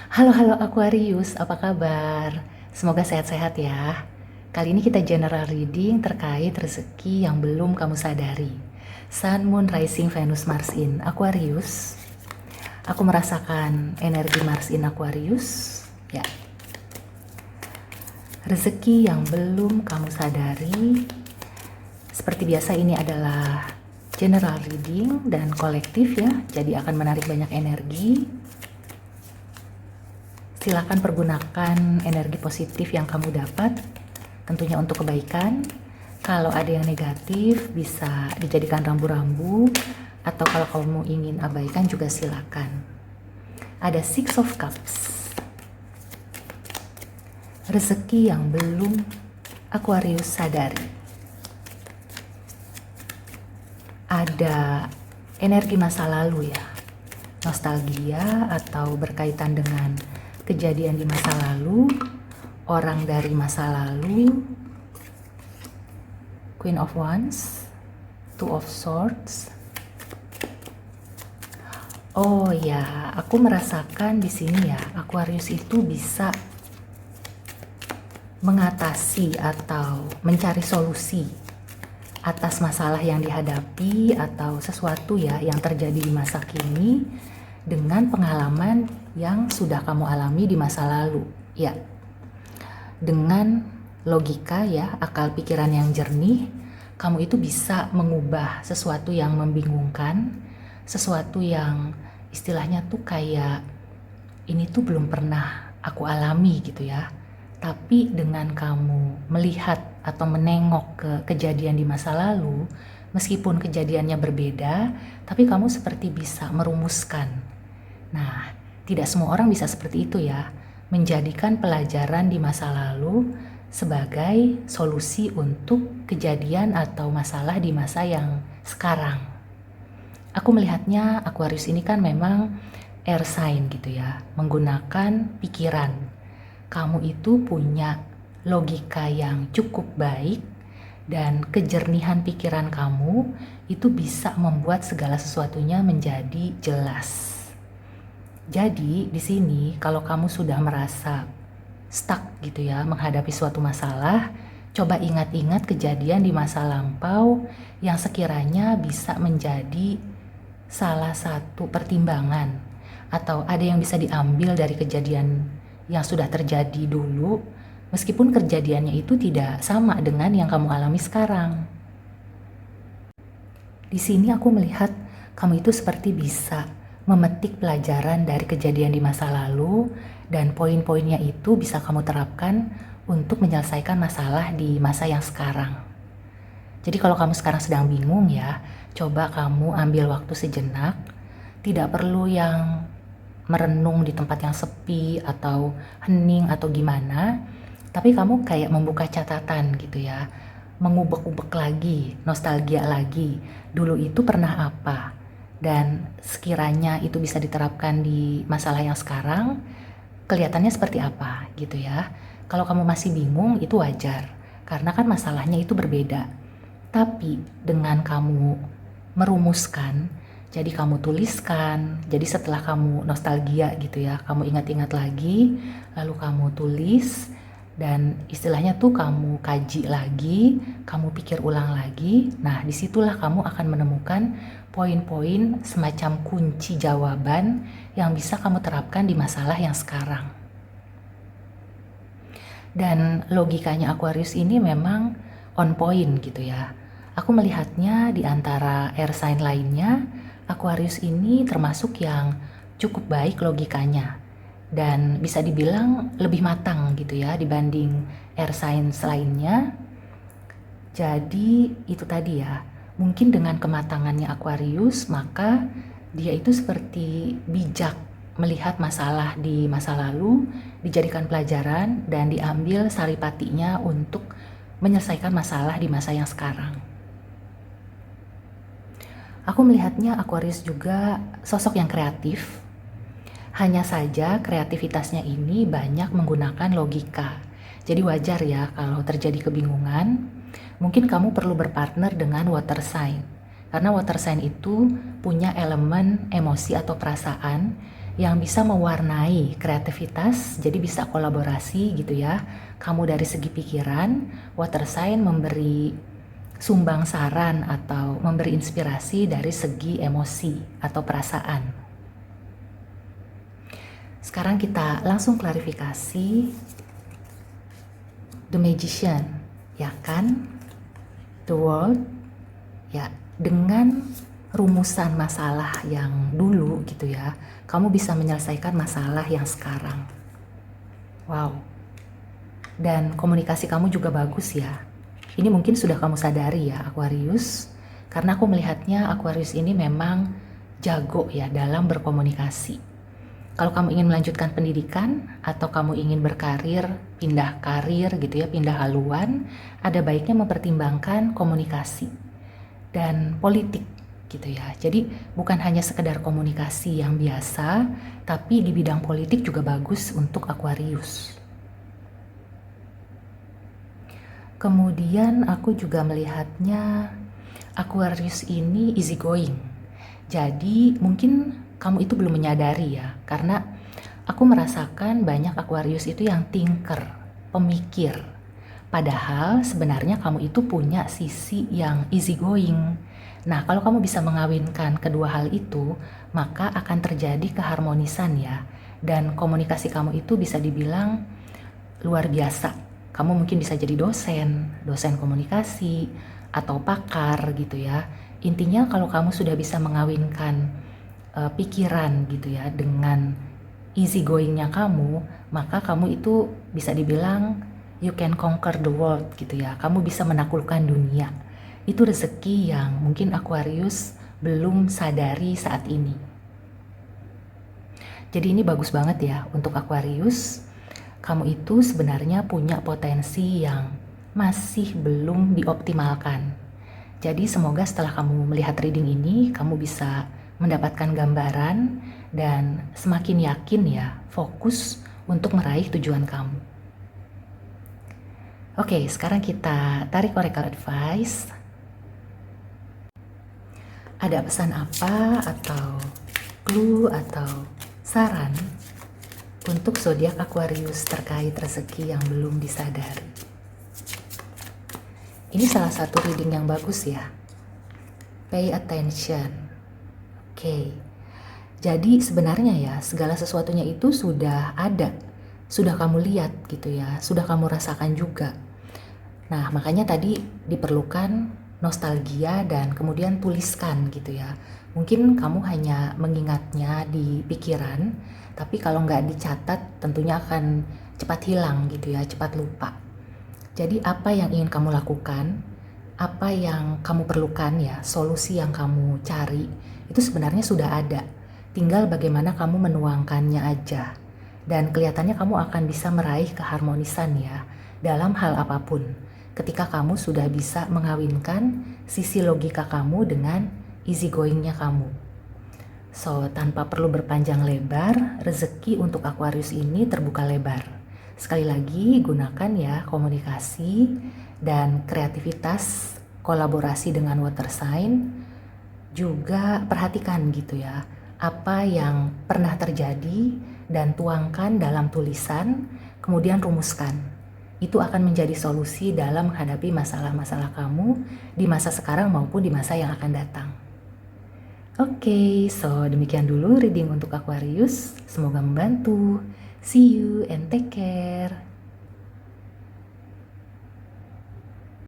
Halo Aquarius, apa kabar? Semoga sehat-sehat ya. Kali ini kita general reading terkait rezeki yang belum kamu sadari. Sun, Moon, Rising, Venus, Mars in Aquarius. Aku merasakan energi Mars in Aquarius. Ya, rezeki yang belum kamu sadari. Seperti biasa ini adalah general reading dan kolektif ya, jadi akan menarik banyak energi. Silakan pergunakan energi positif yang kamu dapat, tentunya untuk kebaikan. Kalau ada yang negatif, bisa dijadikan rambu-rambu, atau kalau kamu ingin abaikan juga silakan. Ada Six of Cups. Rezeki yang belum Aquarius sadari. Ada energi masa lalu ya, nostalgia atau berkaitan dengan kejadian di masa lalu, orang dari masa lalu. Queen of Wands, Two of Swords. Oh ya, aku merasakan di sini ya, Aquarius itu bisa mengatasi atau mencari solusi atas masalah yang dihadapi atau sesuatu ya yang terjadi di masa kini dengan pengalaman yang sudah kamu alami di masa lalu. Ya, dengan logika ya, akal pikiran yang jernih, kamu itu bisa mengubah sesuatu yang membingungkan, sesuatu yang istilahnya tuh kayak ini tuh belum pernah aku alami gitu ya. Tapi dengan kamu melihat atau menengok ke kejadian di masa lalu, meskipun kejadiannya berbeda, tapi kamu seperti bisa merumuskan. Nah, tidak semua orang bisa seperti itu ya, menjadikan pelajaran di masa lalu sebagai solusi untuk kejadian atau masalah di masa yang sekarang. Aku melihatnya Aquarius ini kan memang air sign gitu ya, menggunakan pikiran. Kamu itu punya logika yang cukup baik dan kejernihan pikiran kamu itu bisa membuat segala sesuatunya menjadi jelas. Jadi di sini kalau kamu sudah merasa stuck gitu ya menghadapi suatu masalah, coba ingat-ingat kejadian di masa lampau yang sekiranya bisa menjadi salah satu pertimbangan atau ada yang bisa diambil dari kejadian yang sudah terjadi dulu, meskipun kejadiannya itu tidak sama dengan yang kamu alami sekarang. Di sini aku melihat kamu itu seperti bisa memetik pelajaran dari kejadian di masa lalu dan poin-poinnya itu bisa kamu terapkan untuk menyelesaikan masalah di masa yang sekarang. Jadi kalau kamu sekarang sedang bingung ya, coba kamu ambil waktu sejenak, tidak perlu yang merenung di tempat yang sepi atau hening atau gimana, tapi kamu kayak membuka catatan gitu ya, mengubek-ubek lagi, nostalgia lagi, dulu itu pernah apa, dan sekiranya itu bisa diterapkan di masalah yang sekarang, kelihatannya seperti apa gitu ya. Kalau kamu masih bingung itu wajar, karena kan masalahnya itu berbeda. Tapi dengan kamu merumuskan, jadi kamu tuliskan, jadi setelah kamu nostalgia gitu ya, kamu ingat-ingat lagi, lalu kamu tulis, dan istilahnya tuh kamu kaji lagi, kamu pikir ulang lagi. Nah disitulah kamu akan menemukan poin-poin semacam kunci jawaban yang bisa kamu terapkan di masalah yang sekarang. Dan logikanya Aquarius ini memang on point gitu ya. Aku melihatnya di antara air sign lainnya, Aquarius ini termasuk yang cukup baik logikanya dan bisa dibilang lebih matang gitu ya dibanding air signs lainnya. Jadi itu tadi ya, mungkin dengan kematangannya Aquarius maka dia itu seperti bijak melihat masalah di masa lalu, dijadikan pelajaran dan diambil saripatinya untuk menyelesaikan masalah di masa yang sekarang. Aku melihatnya Aquarius juga sosok yang kreatif. Hanya saja kreativitasnya ini banyak menggunakan logika. Jadi wajar ya kalau terjadi kebingungan. Mungkin kamu perlu berpartner dengan water sign. Karena water sign itu punya elemen emosi atau perasaan yang bisa mewarnai kreativitas, jadi bisa kolaborasi gitu ya. Kamu dari segi pikiran, water sign memberi sumbang saran atau memberi inspirasi dari segi emosi atau perasaan. Sekarang kita langsung klarifikasi. The Magician, ya kan? The World, ya, dengan rumusan masalah yang dulu gitu ya, kamu bisa menyelesaikan masalah yang sekarang. Wow. Dan komunikasi kamu juga bagus ya. Ini mungkin sudah kamu sadari ya, Aquarius. Karena aku melihatnya Aquarius ini memang jago ya dalam berkomunikasi. Kalau kamu ingin melanjutkan pendidikan atau kamu ingin berkarir, pindah karir gitu ya, pindah haluan, ada baiknya mempertimbangkan komunikasi dan politik gitu ya. Jadi bukan hanya sekedar komunikasi yang biasa, tapi di bidang politik juga bagus untuk Aquarius. Kemudian aku juga melihatnya Aquarius ini easy going. Jadi mungkin kamu itu belum menyadari ya, karena aku merasakan banyak Aquarius itu yang thinker, pemikir. Padahal sebenarnya kamu itu punya sisi yang easy going. Nah, kalau kamu bisa mengawinkan kedua hal itu, maka akan terjadi keharmonisan ya. Dan komunikasi kamu itu bisa dibilang luar biasa. Kamu mungkin bisa jadi dosen komunikasi, atau pakar gitu ya. Intinya kalau kamu sudah bisa mengawinkan pikiran gitu ya dengan easy goingnya kamu, maka kamu itu bisa dibilang you can conquer the world gitu ya. Kamu bisa menaklukkan dunia. Itu rezeki yang mungkin Aquarius belum sadari saat ini. Jadi ini bagus banget ya untuk Aquarius. Kamu itu sebenarnya punya potensi yang masih belum dioptimalkan. Jadi semoga setelah kamu melihat reading ini, kamu bisa mendapatkan gambaran dan semakin yakin ya, fokus untuk meraih tujuan kamu. Oke, sekarang kita tarik oracle advice. Ada pesan apa atau clue atau saran untuk zodiak Aquarius terkait rezeki yang belum disadari? Ini salah satu reading yang bagus ya. Pay attention. Oke, jadi sebenarnya ya segala sesuatunya itu sudah ada, sudah kamu lihat gitu ya, sudah kamu rasakan juga. Nah makanya tadi diperlukan nostalgia dan kemudian tuliskan gitu ya. Mungkin kamu hanya mengingatnya di pikiran, tapi kalau nggak dicatat tentunya akan cepat hilang gitu ya, cepat lupa. Jadi apa yang ingin kamu lakukan, apa yang kamu perlukan ya, solusi yang kamu cari, itu sebenarnya sudah ada. Tinggal bagaimana kamu menuangkannya aja. Dan kelihatannya kamu akan bisa meraih keharmonisan ya, dalam hal apapun. Ketika kamu sudah bisa mengawinkan sisi logika kamu dengan easy goingnya kamu. So, tanpa perlu berpanjang lebar, rezeki untuk Aquarius ini terbuka lebar. Sekali lagi, gunakan ya komunikasi dan kreativitas, kolaborasi dengan water sign. Juga perhatikan gitu ya, apa yang pernah terjadi dan tuangkan dalam tulisan, kemudian rumuskan. Itu akan menjadi solusi dalam menghadapi masalah-masalah kamu di masa sekarang maupun di masa yang akan datang. Oke, so demikian dulu reading untuk Aquarius. Semoga membantu. See you and take care.